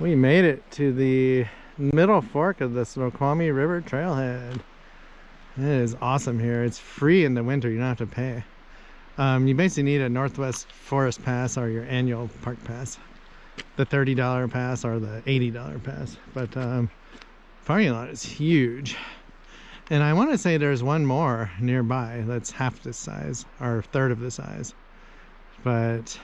We made it to the middle fork of the Snoqualmie River trailhead. It is awesome here. It's free in the winter. You don't have to pay. You basically need a Northwest Forest Pass or your annual park pass. The $30 pass or the $80 pass. But parking lot is huge. And I want to say there's one more nearby that's half this size or a third of the size. But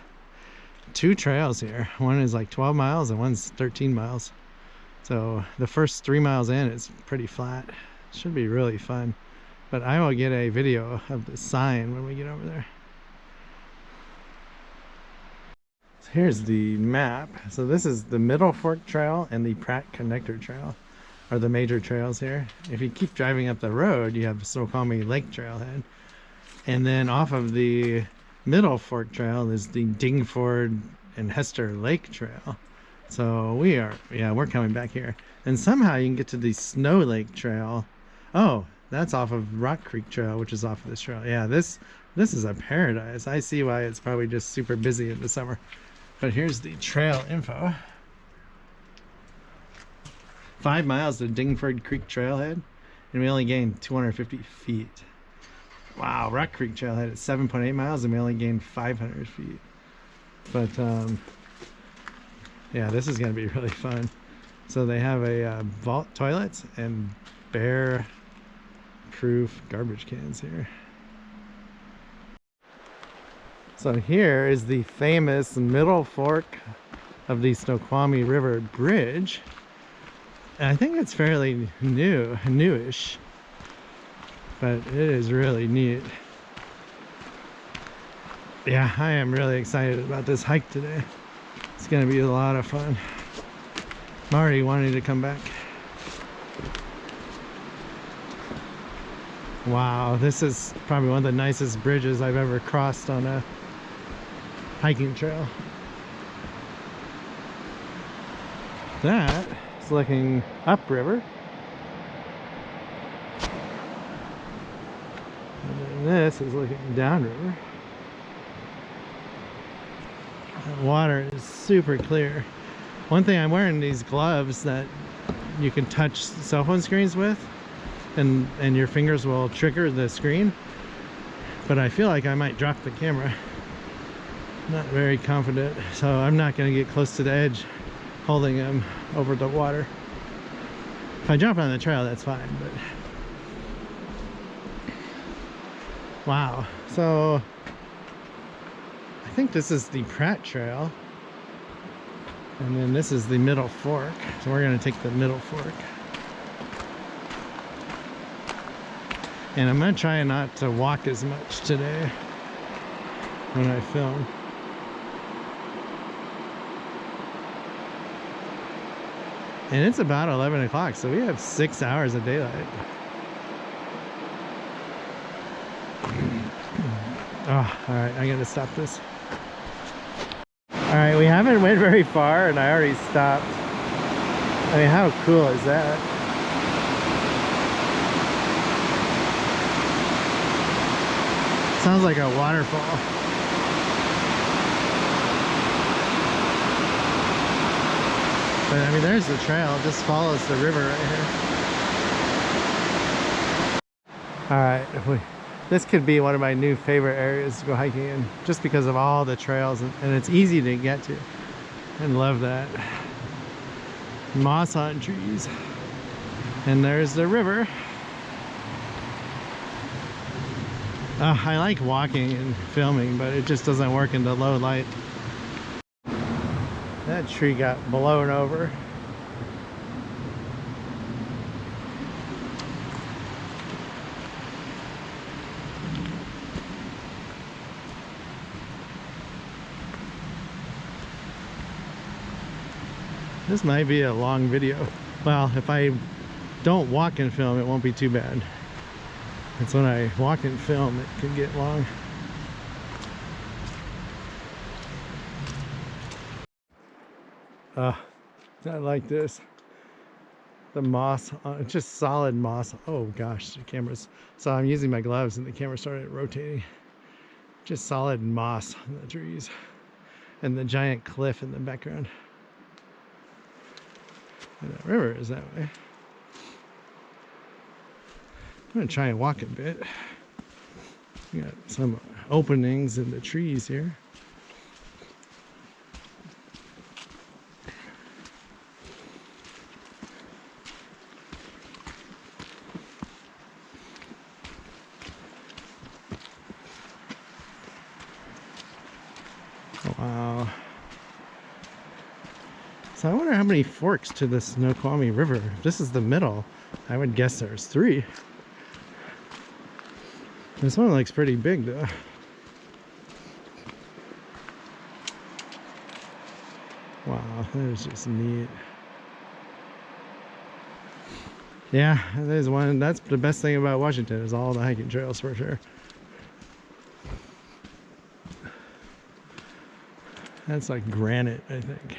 two trails here. One is like 12 miles and one's 13 miles. So the first 3 miles in is pretty flat. Should be really fun. But I will get a video of the sign when we get over there. So here's the map. So this is the Middle Fork Trail and the Pratt Connector Trail are the major trails here. If you keep driving up the road, you have Snoqualmie Lake Trailhead. And then off of the Middle Fork Trail is the Dingford and Hester Lake Trail. So we're coming back here. And somehow you can get to the Snow Lake Trail. Oh, that's off of Rock Creek Trail, which is off of this trail. Yeah, this is a paradise. I see why it's probably just super busy in the summer. But here's the trail info. 5 miles to Dingford Creek Trailhead, and we only gained 250 feet. Wow, Rock Creek Trailhead at 7.8 miles, and we only gained 500 feet. But yeah, this is going to be really fun. So they have a vault toilets and bear proof garbage cans here. So here is the famous Middle Fork of the Snoqualmie River Bridge. And I think it's fairly newish, but it is really neat. Yeah, I am really excited about this hike today. It's gonna be a lot of fun. I'm already wanting to come back. Wow, this is probably one of the nicest bridges I've ever crossed on a hiking trail. That is looking upriver. And then this is looking downriver. The water is super clear. One thing, I'm wearing these gloves that you can touch cell phone screens with, and your fingers will trigger the screen. But I feel like I might drop the camera. Not very confident, so I'm not going to get close to the edge holding them over the water. If I jump on the trail, that's fine, but wow. So I think this is the Pratt Trail, and then this is the Middle Fork, so we're going to take the Middle Fork. And I'm going to try not to walk as much today when I film. And it's about 11 o'clock, so we have 6 hours of daylight. Oh, all right, I gotta stop this. All right, we haven't went very far, and I already stopped. I mean, how cool is that? Sounds like a waterfall. But I mean, there's the trail. It just follows the river right here. All right, this could be one of my new favorite areas to go hiking in, just because of all the trails, and it's easy to get to. I love that. Moss on trees. And there's the river. I like walking and filming, but it just doesn't work in the low light. That tree got blown over. This might be a long video. Well, if I don't walk and film, it won't be too bad. It's when I walk and film it can get long. I like this. The moss, it's just solid moss. Oh gosh, the camera's, so I'm using my gloves and the camera started rotating. Just solid moss on the trees and the giant cliff in the background. And the river is that way. I'm gonna try and walk a bit. We got some openings in the trees here. Wow. So I wonder how many forks to the Snoqualmie River. If this is the middle, I would guess there's 3. This one looks pretty big though. Wow, that is just neat. Yeah, there's one. That's the best thing about Washington is all the hiking trails for sure. That's like granite, I think.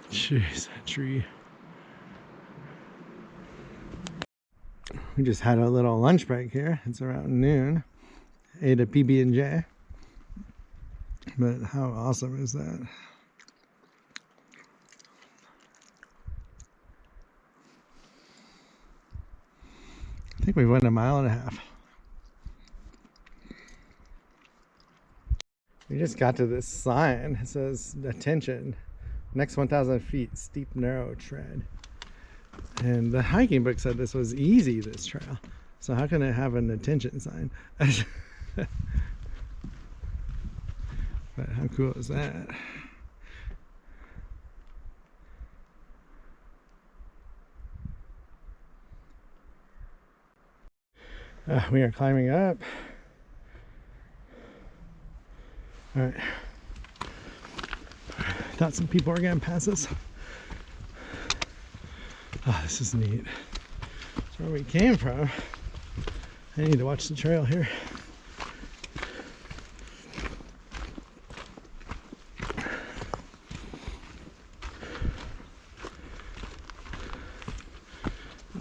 Jeez, that tree. We just had a little lunch break here. It's around noon. Ate a PB&J. But how awesome is that? I think we went 1.5 miles. We just got to this sign. It says, attention, next 1,000 feet, steep, narrow tread. And the hiking book said this was easy, this trail. So how can it have an attention sign? But how cool is that? We are climbing up. All right. Thought some people were gonna pass us. Oh, this is neat. That's where we came from. I need to watch the trail here.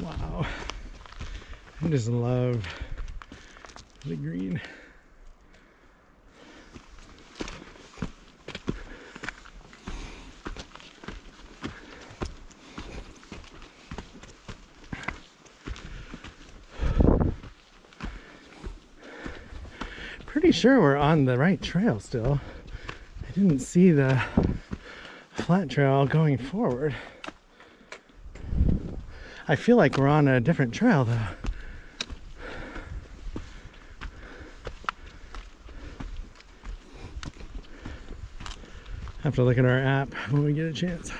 Wow. I just love the green. Pretty sure we're on the right trail still. I didn't see the flat trail going forward. I feel like we're on a different trail though. Have to look at our app when we get a chance.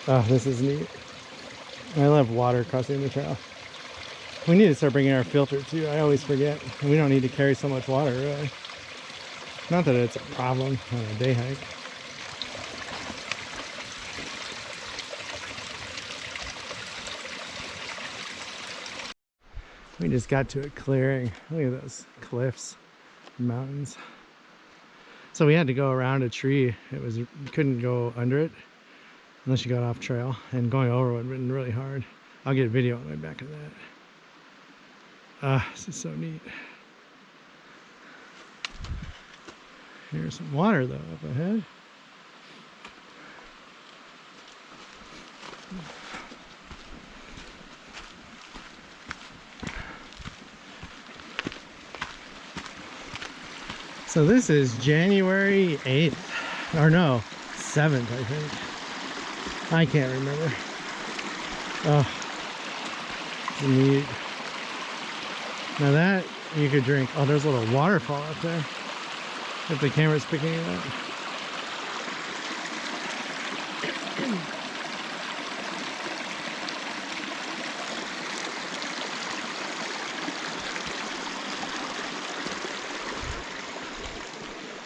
Oh, this is neat. I love water crossing the trail. We need to start bringing our filter too. I always forget. We don't need to carry so much water, really. Not that it's a problem on a day hike. We just got to a clearing. Look at those cliffs, mountains. So we had to go around a tree. You couldn't go under it unless you got off trail, and going over would have been really hard. I'll get a video on my back of that. This is so neat. Here's some water though up ahead. So this is January 8th, or no, 7th, I think. I can't remember. Oh, neat. Now that you could drink. Oh, there's a little waterfall up there. If the camera's picking it up.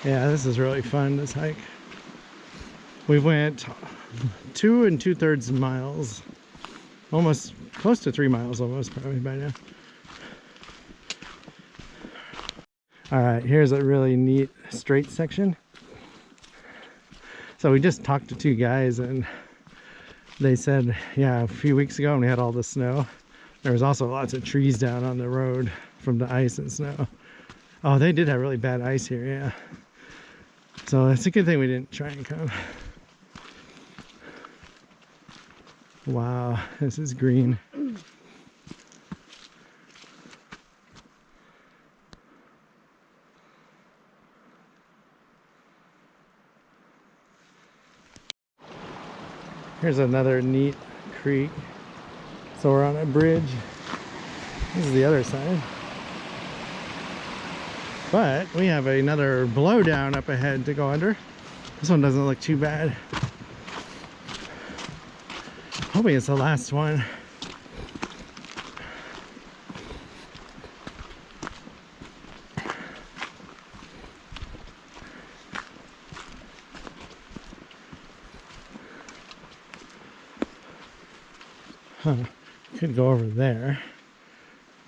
Yeah, this is really fun, this hike. We went 2 2/3 miles, almost close to 3 miles almost probably by now. All right, here's a really neat straight section. So we just talked to 2 guys, and They said, yeah, a few weeks ago when we had all the snow, there was also lots of trees down on the road from the ice and snow. Oh, they did have really bad ice here, yeah. So it's a good thing we didn't try and come. Wow, this is green. Here's another neat creek. So we're on a bridge. This is the other side. But we have another blowdown up ahead to go under. This one doesn't look too bad. Hoping it's the last one. Huh. Could go over there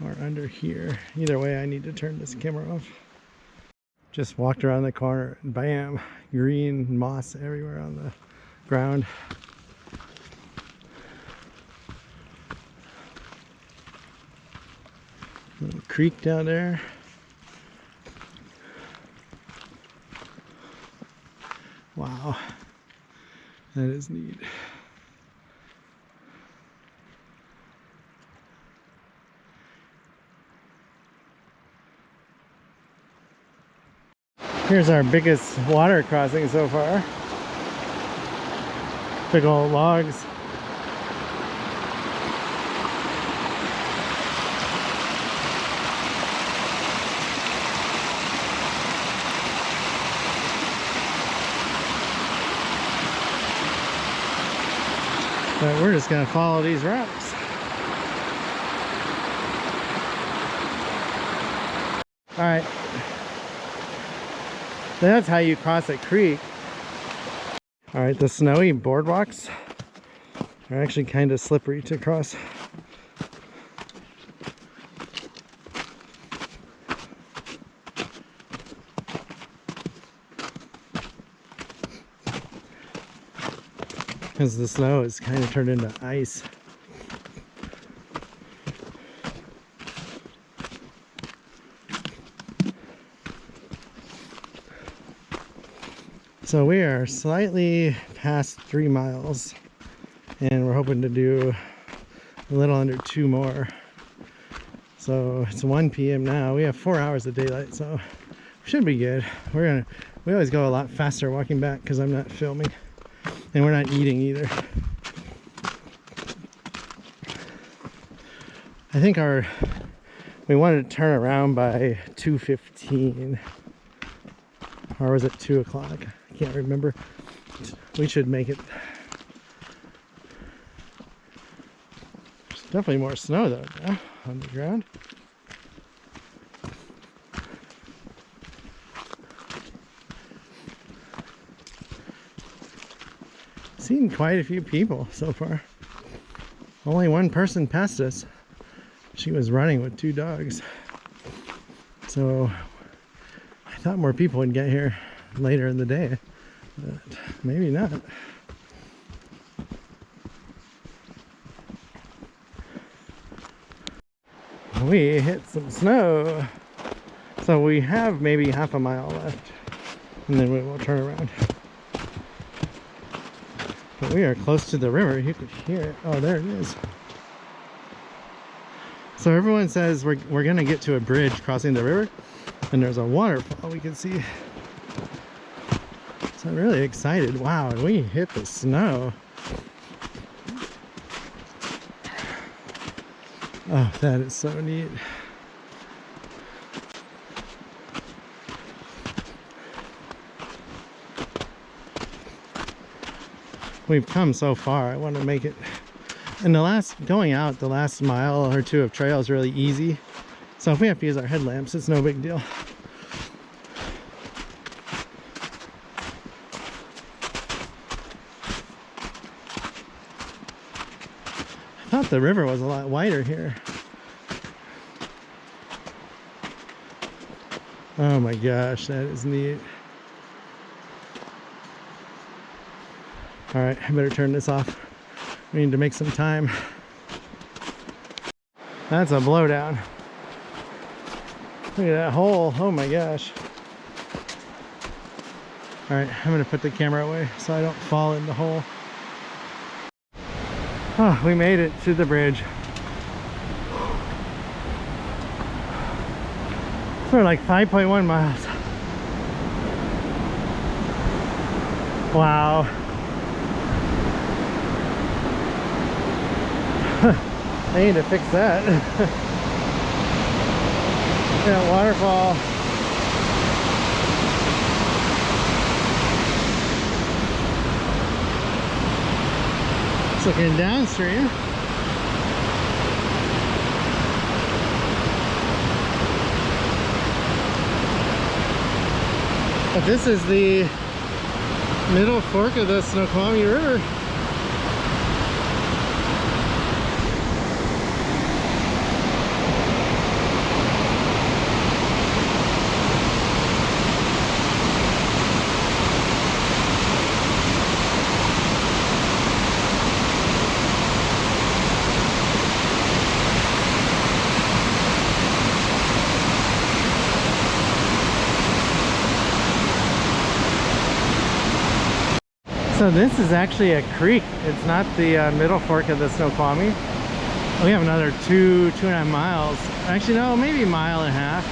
or under here. Either way, I need to turn this camera off. Just walked around the corner and bam, green moss everywhere on the ground. Little creek down there. Wow, that is neat. Here's our biggest water crossing so far. Big old logs. But we're just gonna follow these rocks. All right. That's how you cross a creek. All right, the snowy boardwalks are actually kind of slippery to cross. Because the snow is kind of turned into ice. So we are slightly past 3 miles and we're hoping to do a little under 2 more. So it's 1 p.m. now. We have 4 hours of daylight, so we should be good. We always go a lot faster walking back because I'm not filming and we're not eating either. I think we wanted to turn around by 2:15, or was it 2 o'clock? I can't remember. We should make it. There's definitely more snow though now on the ground. Seen quite a few people so far. Only one person passed us. She was running with 2 dogs. So I thought more people would get here later in the day, but maybe not. We hit some snow. So we have maybe half a mile left and then we will turn around. But we are close to the river. You could hear it. Oh, there it is. So everyone says we're gonna get to a bridge crossing the river and there's a waterfall we can see. So I'm really excited. Wow, we hit the snow. Oh, that is so neat. We've come so far. I want to make it. And the last mile or 2 of trail is really easy. So if we have to use our headlamps, it's no big deal. I thought the river was a lot wider here. Oh my gosh, that is neat. All right, I better turn this off. We need to make some time. That's a blowdown. Look at that hole. Oh my gosh. Alright, I'm gonna put the camera away so I don't fall in the hole. Oh, we made it to the bridge. We're like 5.1 miles. Wow. I need to fix that. That waterfall. It's looking downstream. But this is the middle fork of the Snoqualmie River. So this is actually a creek. It's not the middle fork of the Snoqualmie. We have another 2.5 miles. Actually, no, maybe a mile and a half.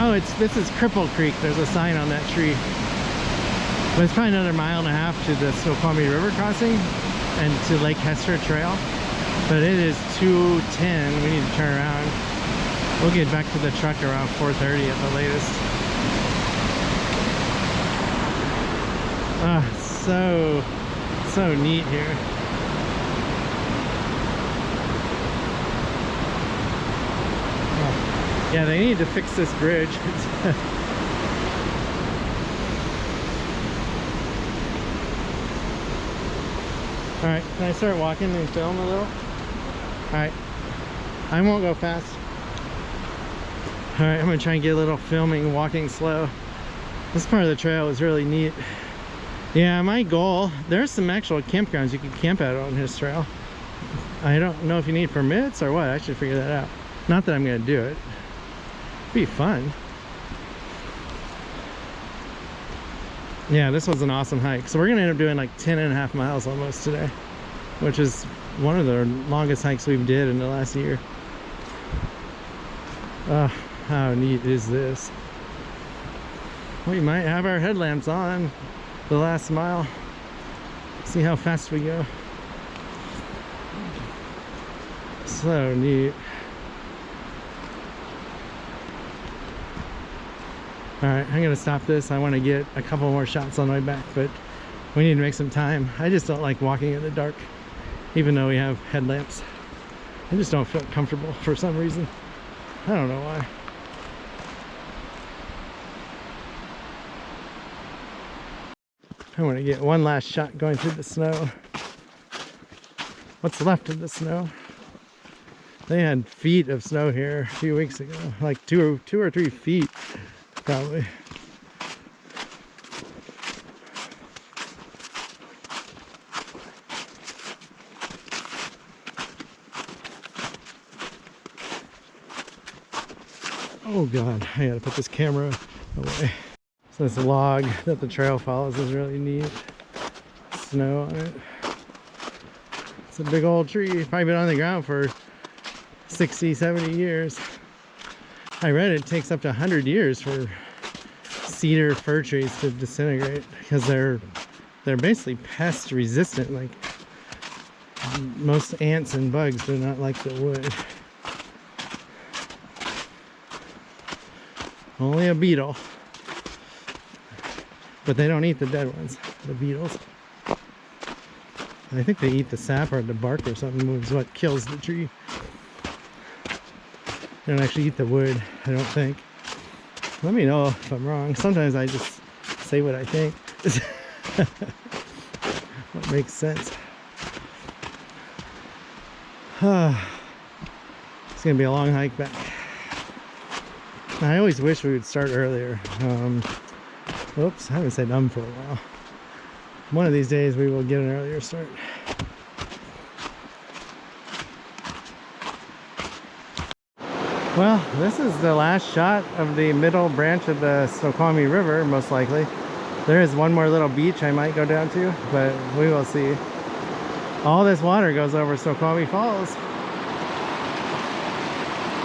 Oh, this is Cripple Creek. There's a sign on that tree. But it's probably another mile and a half to the Snoqualmie River crossing and to Lake Hester Trail. But it is 2:10. We need to turn around. We'll get back to the truck around 4:30 at the latest. So neat here. Oh, yeah, they need to fix this bridge. All right, can I start walking and film a little? All right, I won't go fast. All right, I'm gonna try and get a little filming, walking slow. This part of the trail is really neat. Yeah, my goal, there's some actual campgrounds you can camp out on this trail. I don't know if you need permits or what. I should figure that out. Not that I'm gonna do it. It'd be fun. Yeah, this was an awesome hike. So we're gonna end up doing like 10.5 miles almost today, which is one of the longest hikes we've did in the last year. How neat is this? We might have our headlamps on the last mile. See how fast we go. So neat. All right, I'm gonna stop this. I want to get a couple more shots on my back, but we need to make some time. I just don't like walking in the dark, even though we have headlamps. I just don't feel comfortable for some reason. I don't know why. I want to get one last shot going through the snow. What's left of the snow? They had feet of snow here a few weeks ago, like two or 3 feet probably. Oh God, I gotta put this camera away. So this log that the trail follows is really neat. Snow on it. It's a big old tree. Probably been on the ground for 60, 70 years. I read it takes up to 100 years for cedar fir trees to disintegrate because they're basically pest resistant. Like most ants and bugs do not like the wood. Only a beetle. But they don't eat the dead ones, the beetles. I think they eat the sap or the bark or something, is what kills the tree. They don't actually eat the wood, I don't think. Let me know if I'm wrong. Sometimes I just say what I think. What makes sense. It's gonna be a long hike back. I always wish we would start earlier. Oops, I haven't said for a while. One of these days we will get an earlier start. Well, this is the last shot of the middle branch of the Snoqualmie River, most likely. There is one more little beach I might go down to, but we will see. All this water goes over Snoqualmie Falls.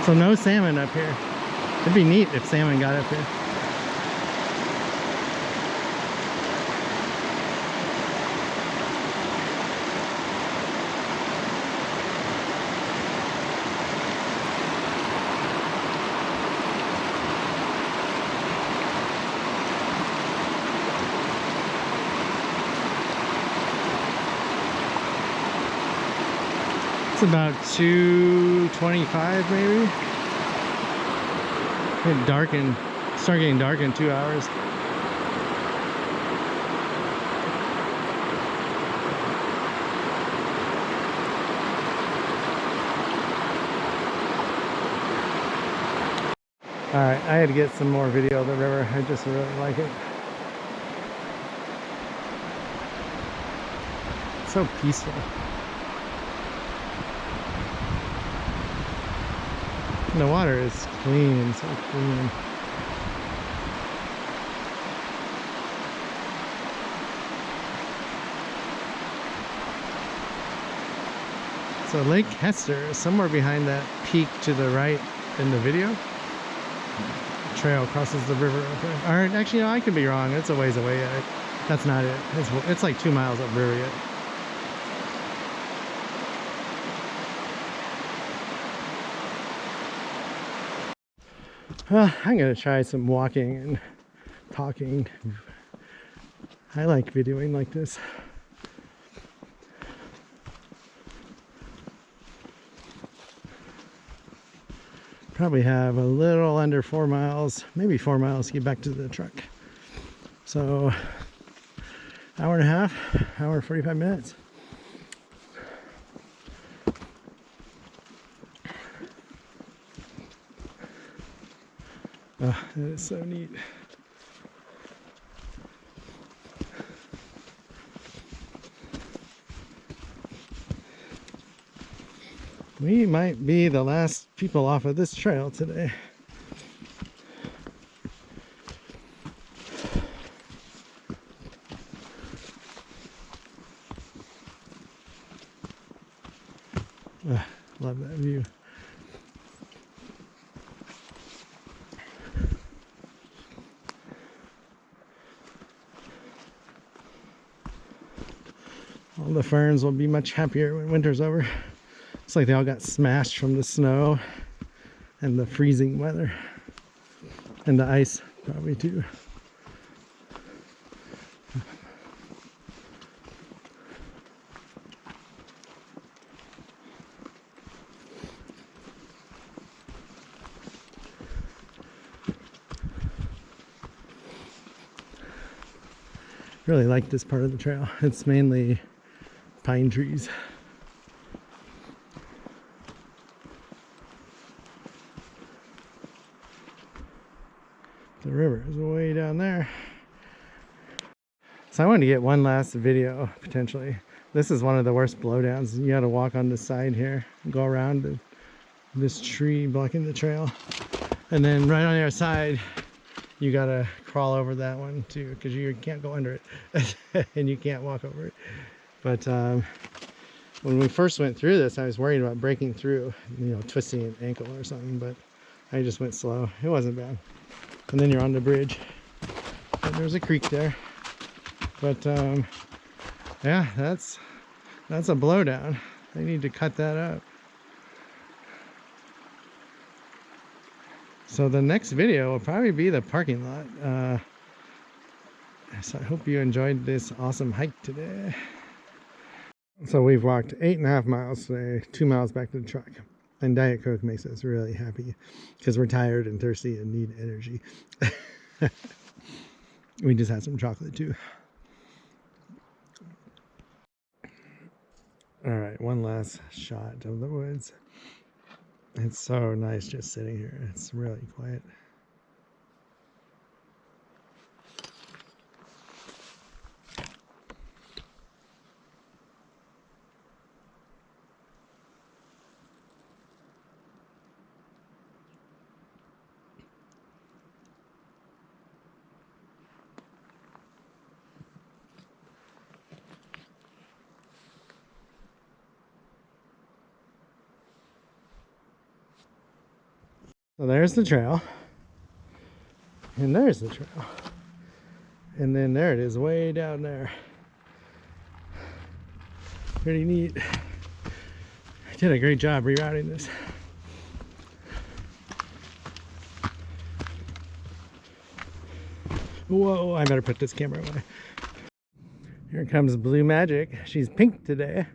So no salmon up here. It'd be neat if salmon got up here. It's about 2:25 maybe. It darkened, start getting dark in 2 hours. Alright, I had to get some more video of the river. I just really like it. It's so peaceful. And the water is clean, so clean. So Lake Hester is somewhere behind that peak to the right in the video. The trail crosses the river up there. Or actually, no, I could be wrong. It's a ways away yet. That's not it. It's like 2 miles upriver yet. Well, I'm gonna try some walking and talking. I like videoing like this. Probably have a little under 4 miles, maybe 4 miles to get back to the truck. So, hour and a half, hour and 45 minutes. Oh, that is so neat. We might be the last people off of this trail today. Love that view. All the ferns will be much happier when winter's over. It's like they all got smashed from the snow and the freezing weather. And the ice, probably too. Really like this part of the trail. It's mainly pine trees. The river is way down there. So I wanted to get one last video, potentially. This is one of the worst blowdowns. You gotta walk on the side here, go around this tree blocking the trail. And then right on the other side, you gotta crawl over that one too, because you can't go under it and you can't walk over it. But when we first went through this, I was worried about breaking through, you know, twisting an ankle or something, but I just went slow. It wasn't bad. And then you're on the bridge. And there's a creek there. But yeah, that's a blowdown. They need to cut that up. So the next video will probably be the parking lot. So I hope you enjoyed this awesome hike today. So we've walked 8.5 miles today, 2 miles back to the truck. And Diet Coke makes us really happy because we're tired and thirsty and need energy. We just had some chocolate too. All right, one last shot of the woods. It's so nice just sitting here. It's really quiet. So there's the trail. And there's the trail. And then there it is way down there. Pretty neat. I did a great job rerouting this. Whoa, I better put this camera away. Here comes Blue Magic. She's pink today.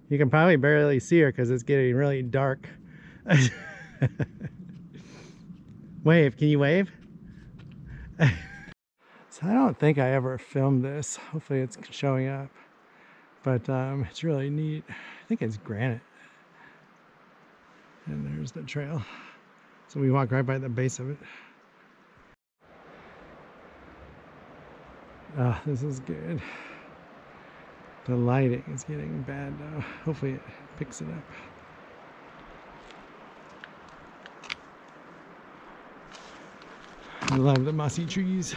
You can probably barely see her because it's getting really dark. Wave, can you wave? So I don't think I ever filmed this. Hopefully it's showing up. But it's really neat. I think it's granite. And there's the trail. So we walk right by the base of it. Oh, this is good. The lighting is getting bad though. Hopefully it picks it up. I love the mossy trees.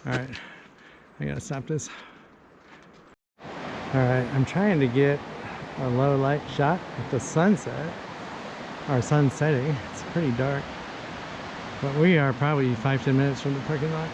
Alright, I gotta stop this. Alright, I'm trying to get a low light shot with the sunset, or sun setting. It's pretty dark, but we are probably 5-10 minutes from the parking lot.